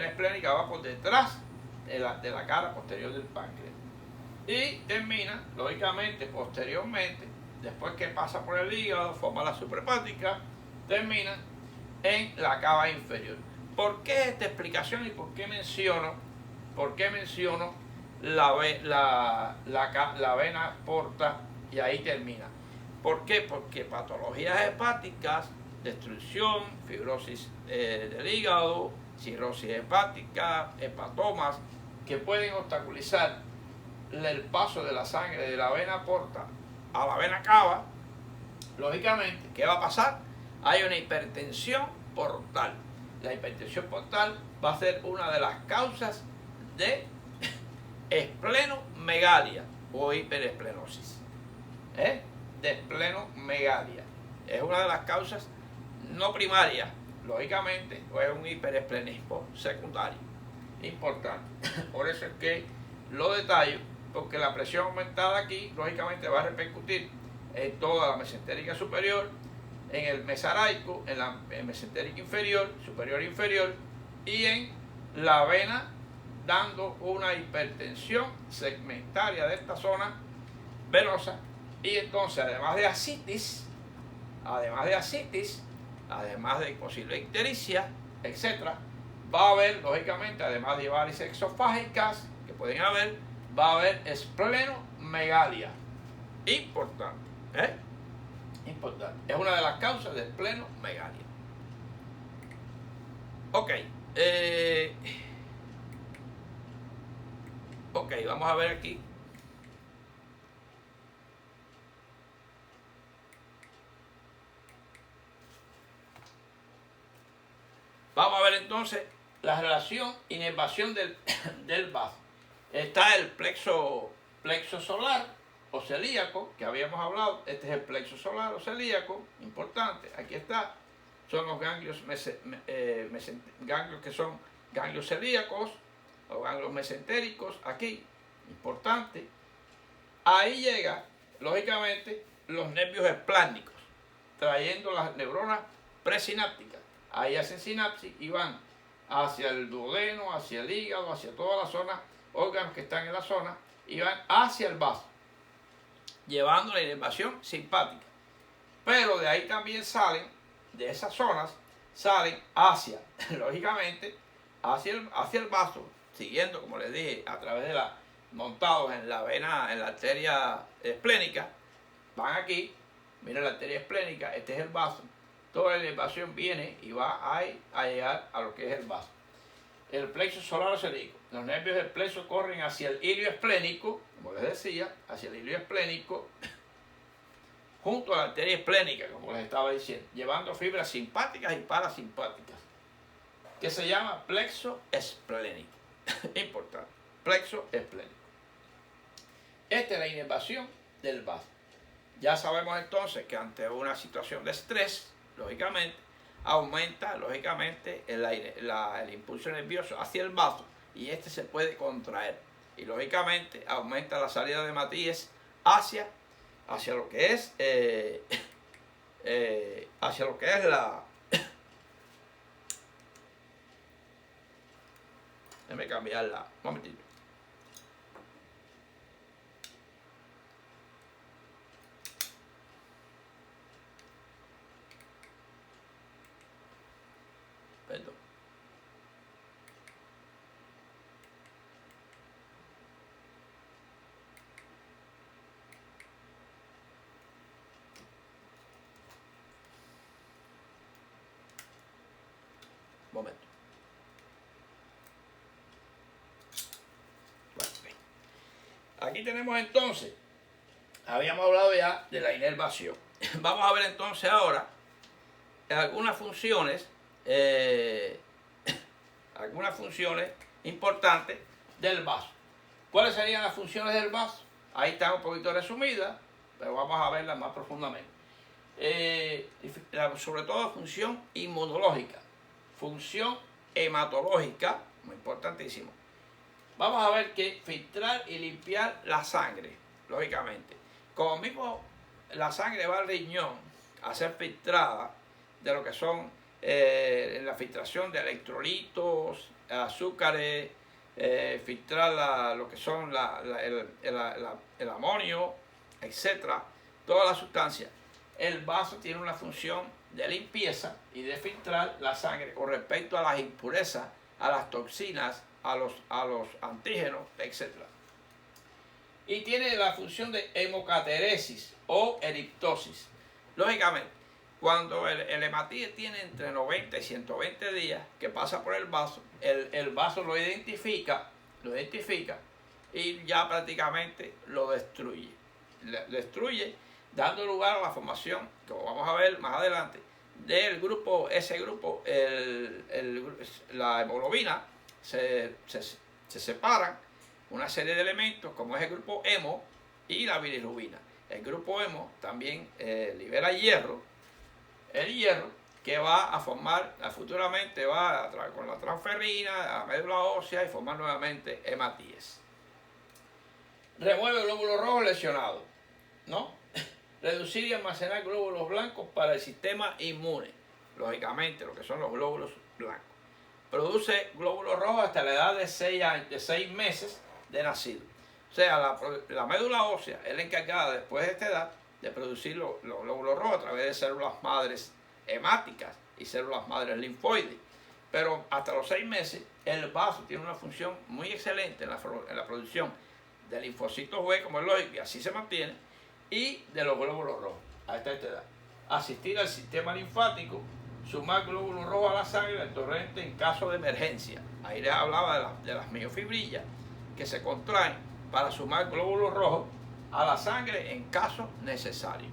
esplénica va por detrás de la cara posterior del páncreas, y termina, lógicamente, posteriormente, después que pasa por el hígado, forma la suprahepática, termina en la cava inferior. ¿Por qué esta explicación y por qué menciono la vena porta y ahí termina? ¿Por qué? Porque patologías hepáticas, destrucción, fibrosis del hígado, cirrosis hepática, hepatomas, que pueden obstaculizar el paso de la sangre de la vena porta a la vena cava, lógicamente, ¿qué va a pasar? Hay una hipertensión portal. La hipertensión portal va a ser una de las causas de esplenomegalia o hiperesplenosis. De esplenomegalia. Es una de las causas no primarias, lógicamente, o es un hiperesplenismo secundario. Importante. Por eso es que lo detallo, porque la presión aumentada aquí, lógicamente, va a repercutir en toda la mesentérica superior, en el mesaraico, en la mesentérica inferior, superior e inferior, y en la vena, dando una hipertensión segmentaria de esta zona venosa. Y entonces, además de asitis, además de posible ictericia, etc., va a haber, lógicamente, además de varices exofágicas que pueden haber, va a haber esplenomegalia. Importante, importante. Es una de las causas de esplenomegalia. Ok, vamos a ver aquí. Vamos a ver entonces la relación inervación del vaso. Está el plexo solar o celíaco, que habíamos hablado. Este es el plexo solar o celíaco, importante. Aquí está. Son los ganglios, ganglios que son ganglios celíacos o ganglios mesentéricos, aquí, importante. Ahí llega, lógicamente, los nervios esplánicos, trayendo las neuronas presinápticas. Ahí hacen sinapsis y van hacia el duodeno, hacia el hígado, hacia toda la zona, órganos que están en la zona, y van hacia el vaso, llevando la inervación simpática. Pero de ahí también salen, de esas zonas, salen hacia, lógicamente, hacia el vaso, siguiendo, como les dije, a través de montados en la vena, en la arteria esplénica, van aquí, miren la arteria esplénica, este es el vaso. Toda la inervación viene y va a llegar a lo que es el vaso. El plexo solar o celíaco. Los nervios del plexo corren hacia el ilio esplénico, como les decía, hacia el ilio esplénico, junto a la arteria esplénica, como les estaba diciendo, llevando fibras simpáticas y parasimpáticas, que se llama plexo esplénico. Importante, plexo esplénico. Esta es la inervación del vaso. Ya sabemos entonces que ante una situación de estrés, lógicamente, aumenta el impulso nervioso hacia el vaso y este se puede contraer. Y lógicamente aumenta la salida de matrices hacia lo que es la... Déjame cambiarla un momentito. Perdón. Momento. Bueno, aquí tenemos entonces, habíamos hablado ya de la inervación. Vamos a ver entonces ahora algunas funciones importantes del vaso. ¿Cuáles serían las funciones del vaso? Ahí están un poquito resumidas, pero vamos a verlas más profundamente. Sobre todo función inmunológica, función hematológica, muy importantísimo. Vamos a ver que filtrar y limpiar la sangre, lógicamente. Como mismo la sangre va al riñón a ser filtrada de lo que son la filtración de electrolitos, azúcares, filtrar lo que son el amonio, etcétera, todas las sustancias. El vaso tiene una función de limpieza y de filtrar la sangre con respecto a las impurezas, a las toxinas, a los antígenos, etcétera. Y tiene la función de hemocateresis o eriptosis. Lógicamente, cuando el hematíes tiene entre 90 y 120 días que pasa por el vaso, el vaso lo identifica y ya prácticamente lo destruye. Destruye, dando lugar a la formación, como vamos a ver más adelante, del grupo, la hemoglobina, se separan una serie de elementos como es el grupo hemo y la bilirrubina. El grupo hemo también libera hierro, el hierro que va a formar, futuramente va con la transferrina a la médula ósea y formar nuevamente hematíes. Remueve glóbulos rojos lesionados, ¿no? Reducir y almacenar glóbulos blancos para el sistema inmune, lógicamente lo que son los glóbulos blancos. Produce glóbulos rojos hasta la edad de 6 meses de nacido. O sea, la médula ósea es la encargada después de esta edad de producir los glóbulos rojos a través de células madres hemáticas y células madres linfoides. Pero hasta los 6 meses el vaso tiene una función muy excelente en la producción de linfocitos B, como es lógico, y así se mantiene, y de los glóbulos rojos hasta esta edad. Asistir al sistema linfático, sumar glóbulos rojos a la sangre del torrente en caso de emergencia. Ahí les hablaba de las miofibrillas que se contraen para sumar glóbulos rojos a la sangre en caso necesario.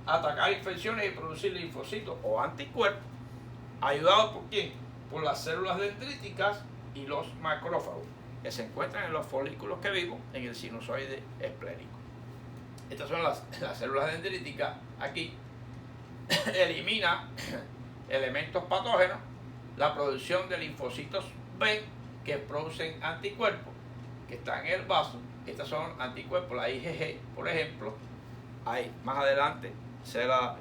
Atacar infecciones y producir linfocitos o anticuerpos, ayudados por ¿quién? Por las células dendríticas y los macrófagos, que se encuentran en los folículos que vimos en el sinusoide esplénico. Estas son las células dendríticas aquí. Elimina elementos patógenos, la producción de linfocitos B que producen anticuerpos que están en el vaso. Estas son anticuerpos, la IgG, por ejemplo. Ahí, más adelante,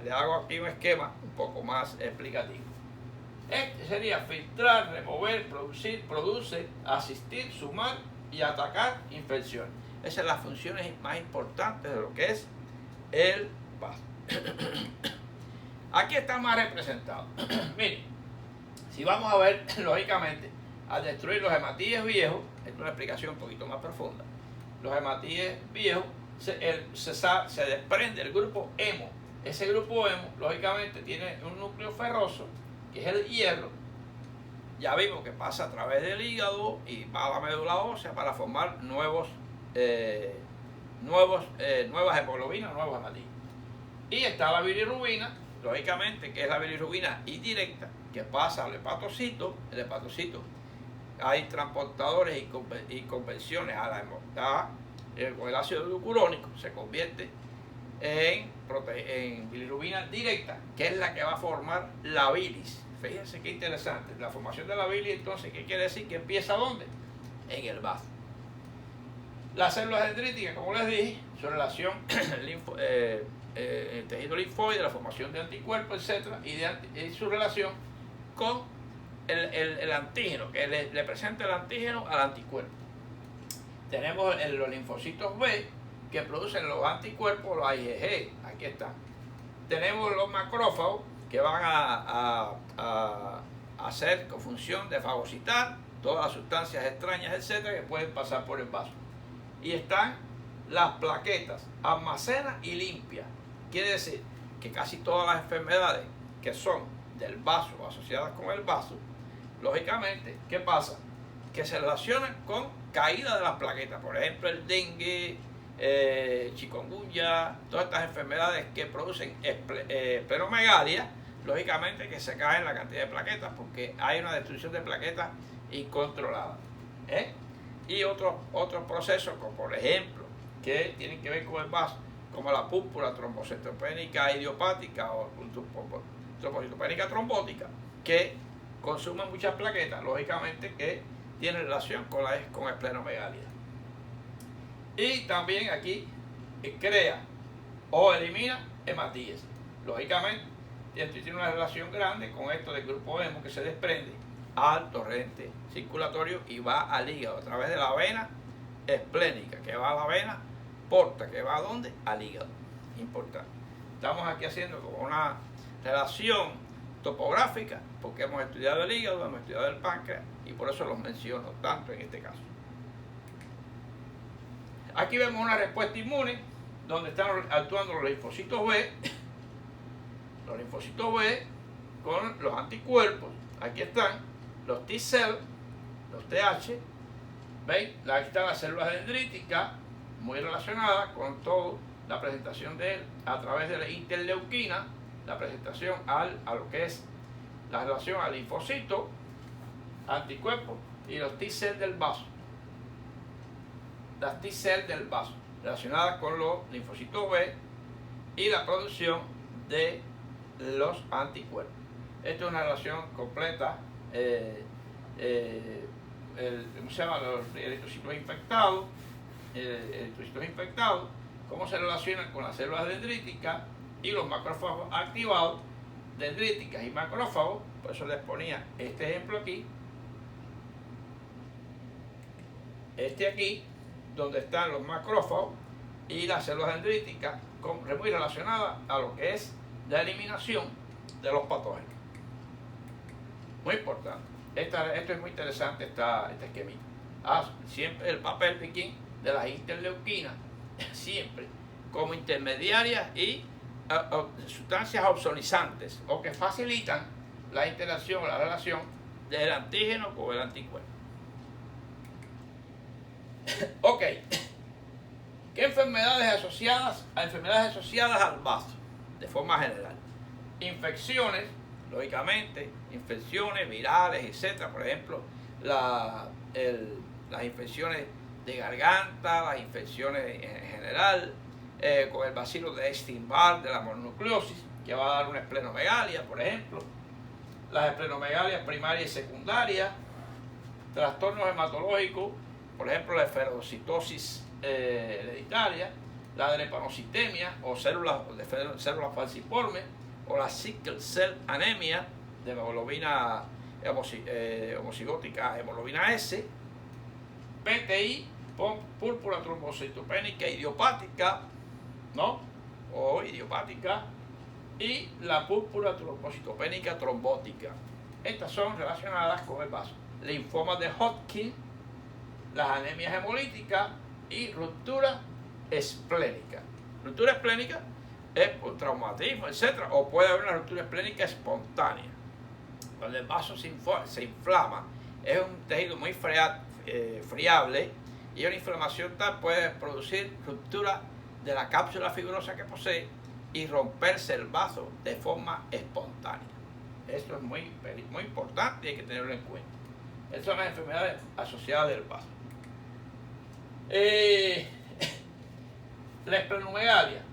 le hago aquí un esquema un poco más explicativo. Este sería filtrar, remover, produce, asistir, sumar y atacar infecciones. Esas son las funciones más importantes de lo que es el vaso. Aquí está más representado. Miren, si vamos a ver, lógicamente, al destruir los hematíes viejos, esta es una explicación un poquito más profunda. Los hematíes viejos se desprende el grupo hemo. Ese grupo hemo, lógicamente, tiene un núcleo ferroso, que es el hierro. Ya vimos que pasa a través del hígado y va a la médula ósea para formar nuevas hemoglobinas, nuevos hematíes. Y está la bilirrubina, lógicamente, que es la bilirrubina indirecta, que pasa al hepatocito. El hepatocito, hay transportadores y conversiones con el ácido glucurónico, se convierte en bilirrubina directa, que es la que va a formar la bilis. Fíjense qué interesante. La formación de la bilis, entonces, ¿qué quiere decir? Que empieza ¿dónde? En el vaso. Las células dendríticas, como les dije, su relación el tejido linfoide, la formación de anticuerpos, etc. Y su relación con el antígeno, que le presenta el antígeno al anticuerpo. Tenemos los linfocitos B, que producen los anticuerpos, los IgG, aquí están. Tenemos los macrófagos, que van a hacer con función de fagocitar todas las sustancias extrañas, etcétera, que pueden pasar por el vaso. Y están las plaquetas, almacena y limpia. Quiere decir que casi todas las enfermedades que son del vaso asociadas con el vaso, lógicamente, ¿qué pasa? Que se relacionan con caída de las plaquetas, por ejemplo el dengue, chikungunya, todas estas enfermedades que producen esplenomegalia, lógicamente que se cae en la cantidad de plaquetas porque hay una destrucción de plaquetas incontrolada. Y otros procesos, como por ejemplo, que tienen que ver con el vaso, como la púrpura trombocitopénica idiopática o trombocitopénica trombótica, que consumen muchas plaquetas, lógicamente que tiene relación con esplenomegalia. Y también aquí crea o elimina hematíes. Lógicamente, esto tiene una relación grande con esto del grupo hemo que se desprende al torrente circulatorio y va al hígado a través de la vena esplénica, que va a la vena porta, que va a ¿dónde? Al hígado. Importante. Estamos aquí haciendo como una relación topográfica porque hemos estudiado el hígado, hemos estudiado el páncreas y por eso los menciono tanto en este caso. Aquí vemos una respuesta inmune donde están actuando los linfocitos B, con los anticuerpos. Aquí están los T-cells, los TH, ¿veis? Aquí están las células dendríticas, muy relacionadas con toda la presentación de él a través de la interleuquina, la presentación a lo que es la relación al linfocito, anticuerpos y los T-cells del vaso. Las T-cells del vaso, relacionadas con los linfocitos B y la producción de los anticuerpos. Esto es una relación completa. ¿Cómo se llama? Los eritrocitos infectados, cómo se relacionan con las células dendríticas y los macrófagos activados, dendríticas y macrófagos. Por eso les ponía este ejemplo aquí, donde están los macrófagos y las células dendríticas, muy relacionadas a lo que es la eliminación de los patógenos. Muy importante. Esto es muy interesante, este esquemita. Siempre el papel piquín de las interleuquinas, siempre como intermediarias y sustancias opsonizantes o que facilitan la interacción o la relación del antígeno con el anticuerpo. Ok. ¿Qué enfermedades asociadas al vaso? De forma general. Infecciones, lógicamente, infecciones virales, etc. Por ejemplo, las infecciones de garganta, las infecciones en general, con el bacilo de Epstein-Barr, de la mononucleosis, que va a dar una esplenomegalia, por ejemplo. Las esplenomegalias primarias y secundarias, trastornos hematológicos, por ejemplo, la esferocitosis hereditaria, la drepanocitemia o células falciformes, o la sickle cell anemia de hemoglobina homocigótica, hemoglobina S, PTI, púrpura trombocitopénica idiopática, ¿no? O idiopática, y la púrpura trombocitopénica trombótica. Estas son relacionadas con el vaso. Linfomas de Hodgkin, las anemias hemolíticas y ruptura esplénica. Ruptura esplénica es por traumatismo, etc. O puede haber una ruptura esplénica espontánea. Cuando el vaso se inflama, es un tejido muy friable y una inflamación tal puede producir ruptura de la cápsula fibrosa que posee y romperse el vaso de forma espontánea. Esto es muy importante y hay que tenerlo en cuenta. Estas son las enfermedades asociadas del vaso. La esplenomegalia.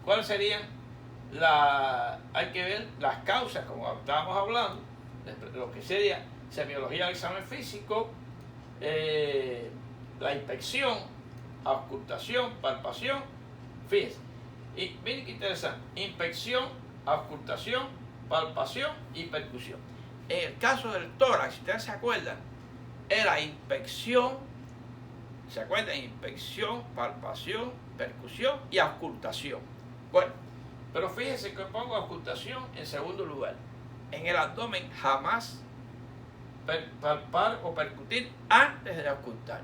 ¿Cuáles serían? Hay que ver las causas, como estábamos hablando, lo que sería semiología del examen físico, la inspección, auscultación, palpación, fíjense. Y miren qué interesante, inspección, auscultación, palpación y percusión. En el caso del tórax, si ustedes se acuerdan, era inspección, ¿se acuerdan? Inspección, palpación, percusión y auscultación. Bueno, pero fíjense que pongo auscultación en segundo lugar. En el abdomen jamás palpar o percutir antes de auscultar.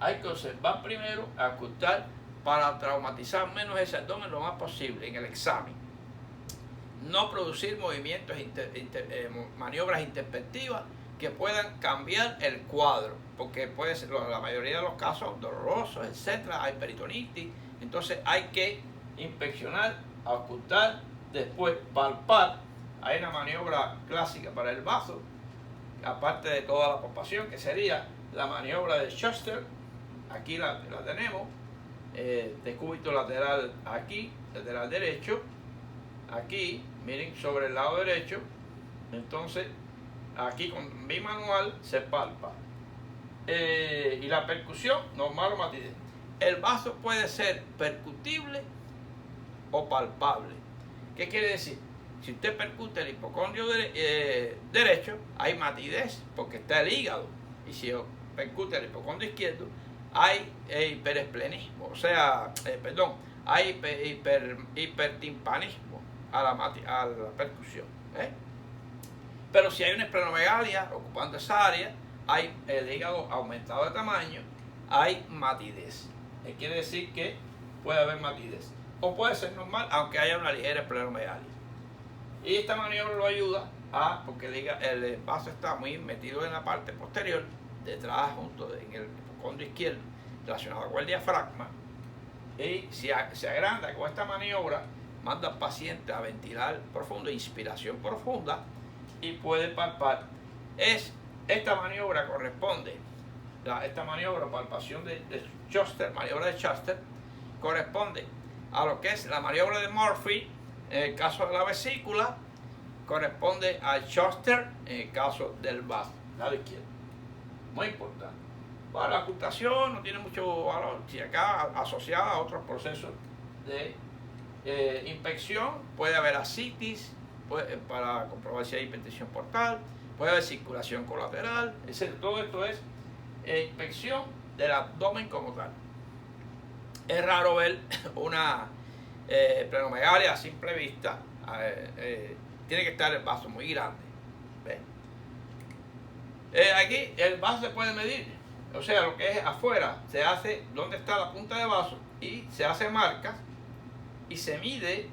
Hay que observar primero, auscultar para traumatizar menos ese abdomen lo más posible en el examen. no producir movimientos, maniobras intempestivas que puedan cambiar el cuadro, porque puede ser, la mayoría de los casos dolorosos, etcétera, hay peritonitis, entonces hay que inspeccionar, ocultar, después palpar. Hay una maniobra clásica para el vaso, aparte de toda la palpación, que sería la maniobra de Schuster. Aquí la tenemos, decúbito lateral aquí, lateral derecho, aquí, miren, sobre el lado derecho. Entonces aquí con bimanual se palpa. Y la percusión normal o matidez. El vaso puede ser percutible o palpable. ¿Qué quiere decir? Si usted percute el hipocondrio derecho, hay matidez porque está el hígado. Y si percute el hipocondrio izquierdo, hay hiperesplenismo, o sea, hay hipertimpanismo a la percusión. Pero si hay una esplenomegalia ocupando esa área, hay el hígado aumentado de tamaño, hay matidez. Quiere decir que puede haber matidez. O puede ser normal, aunque haya una ligera esplenomegalia. Y esta maniobra lo ayuda porque el vaso está muy metido en la parte posterior, detrás, en el hipocondrio izquierdo, relacionado con el diafragma. Y si se agranda con esta maniobra, manda al paciente a ventilar profundo, inspiración profunda, y puede palpar. Esta maniobra corresponde, esta maniobra, palpación de Schuster, maniobra de Schuster, corresponde a lo que es la maniobra de Murphy en el caso de la vesícula, corresponde a Schuster en el caso del vaso, lado izquierdo. Muy importante. Bueno, la ocultación no tiene mucho valor, si acá asociada a otros procesos de inspección, puede haber ascitis, para comprobar si hay hipertensión portal, puede haber circulación colateral, etc. Todo esto es inspección del abdomen como tal. Es raro ver una esplenomegalia a simple vista, tiene que estar el vaso muy grande. Aquí el vaso se puede medir, o sea, lo que es afuera, se hace donde está la punta de vaso y se hace marcas y se mide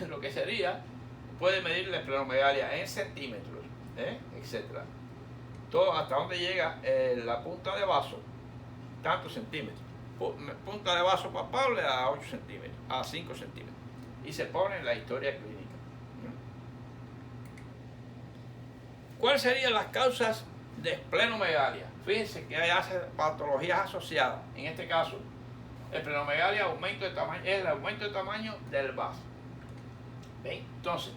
lo que sería, puede medir la esplenomegalia en centímetros, etcétera. Todo hasta donde llega la punta de vaso, tantos centímetros. Punta de vaso palpable a 8 centímetros, a 5 centímetros. Y se pone en la historia clínica. ¿Cuáles serían las causas de esplenomegalia? Fíjense que hay patologías asociadas. En este caso, esplenomegalia, aumento de tamaño, es el aumento de tamaño del vaso. ¿Ven? Entonces,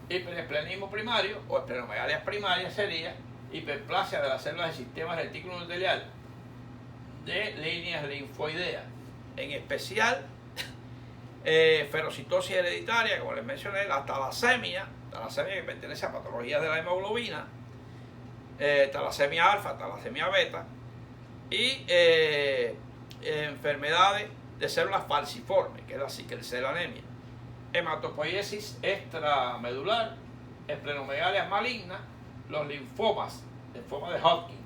hiperesplenismo primario o esplenomegalia primaria sería hiperplasia de las células del sistema retículo endotelial de líneas linfoideas, en especial ferocitosis hereditaria, como les mencioné, la talasemia que pertenece a patologías de la hemoglobina, talasemia alfa, talasemia beta, y enfermedades de células falciformes, que es la sickle-cell-anemia, hematopoiesis extramedular, esplenomegalia maligna, los linfomas de Hodgkin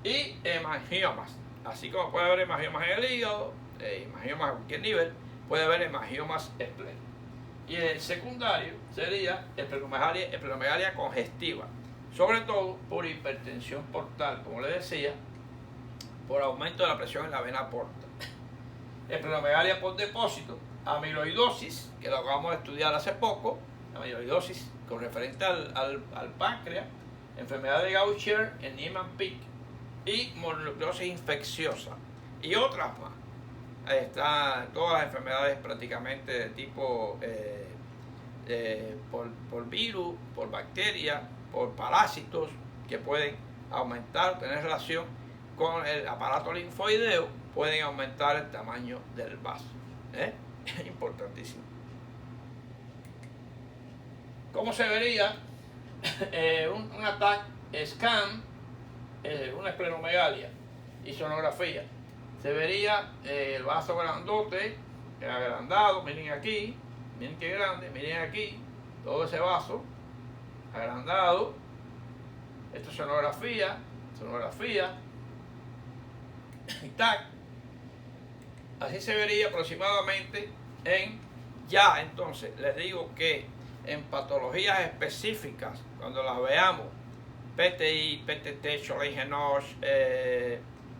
y hemangiomas. Así como puede haber hemangiomas en el hígado, hemangiomas a cualquier nivel, puede haber hemangiomas esplénicos. Y el secundario sería esplenomegalia congestiva, sobre todo por hipertensión portal, como les decía, por aumento de la presión en la vena porta. Esplenomegalia por depósito, amiloidosis, que lo acabamos de estudiar hace poco, amiloidosis con referente al páncreas, enfermedad de Gaucher en Niemann-Pick y mononucleosis infecciosa y otras más. Ahí están todas las enfermedades prácticamente de tipo por virus, por bacterias, por parásitos que pueden aumentar, tener relación con el aparato linfoideo, pueden aumentar el tamaño del vaso. Es importantísimo. ¿Cómo se vería un ataque scan, una esplenomegalia y sonografía? Se vería el vaso grandote, agrandado, miren aquí, miren qué grande, miren aquí, todo ese vaso agrandado. Esto es sonografía, y tac. Así se vería aproximadamente entonces les digo que en patologías específicas, cuando las veamos, PTI, PTT, Scholingen-Nosch,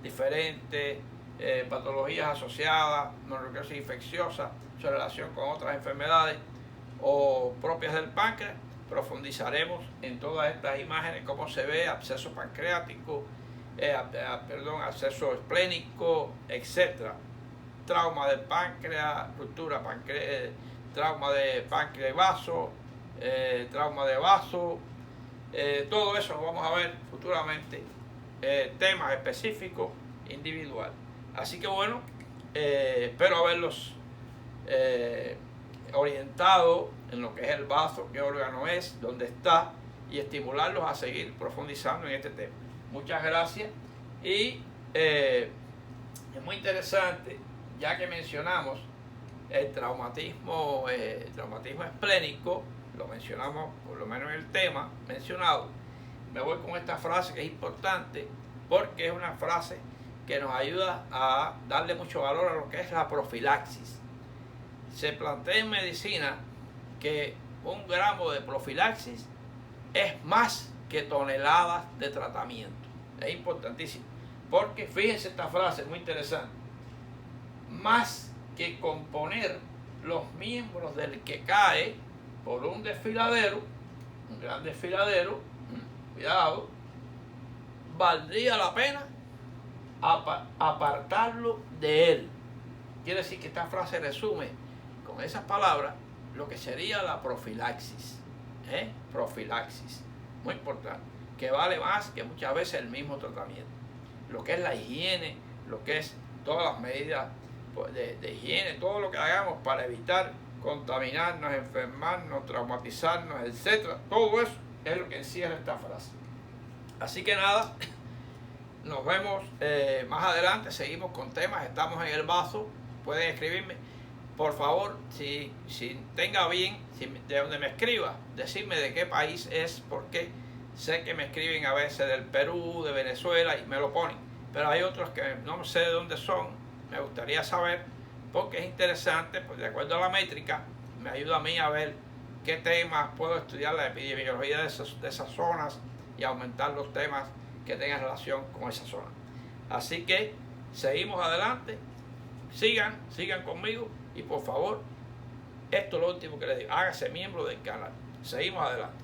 diferentes patologías asociadas, mononucleosis infecciosa, su relación con otras enfermedades o propias del páncreas, profundizaremos en todas estas imágenes, cómo se ve absceso pancreático, absceso esplénico, etc. Trauma del páncreas, ruptura trauma de páncreas y vaso, trauma de vaso, todo eso lo vamos a ver futuramente, temas específicos, individual. Así que bueno, espero haberlos orientado en lo que es el vaso, qué órgano es, dónde está, y estimularlos a seguir profundizando en este tema. Muchas gracias. Y es muy interesante, ya que mencionamos el traumatismo esplénico, lo mencionamos por lo menos en el tema mencionado, me voy con esta frase que es importante, porque es una frase que nos ayuda a darle mucho valor a lo que es la profilaxis. Se plantea en medicina que 1 gramo de profilaxis es más que toneladas de tratamiento. Es importantísimo, porque fíjense esta frase, muy interesante: más que componer los miembros del que cae por un desfiladero, un gran desfiladero, cuidado, valdría la pena apartarlo de él. Quiere decir que esta frase resume con esas palabras lo que sería la profilaxis. Profilaxis, muy importante, que vale más que muchas veces el mismo tratamiento. Lo que es la higiene, lo que es todas las medidas de higiene, todo lo que hagamos para evitar contaminarnos, enfermarnos, traumatizarnos, etc. Todo eso es lo que encierra esta frase. Así que nada, nos vemos más adelante, seguimos con temas, estamos en el vaso, pueden escribirme. Por favor, si tenga bien, de donde me escriba, decirme de qué país es, porque sé que me escriben a veces del Perú, de Venezuela, y me lo ponen, pero hay otros que no sé de dónde son, me gustaría saber, porque es interesante, pues de acuerdo a la métrica, me ayuda a mí a ver qué temas puedo estudiar, la epidemiología de esas zonas, y aumentar los temas que tengan relación con esa zona. Así que seguimos adelante, sigan conmigo, y por favor, esto es lo último que les digo: hágase miembro del canal. Seguimos adelante.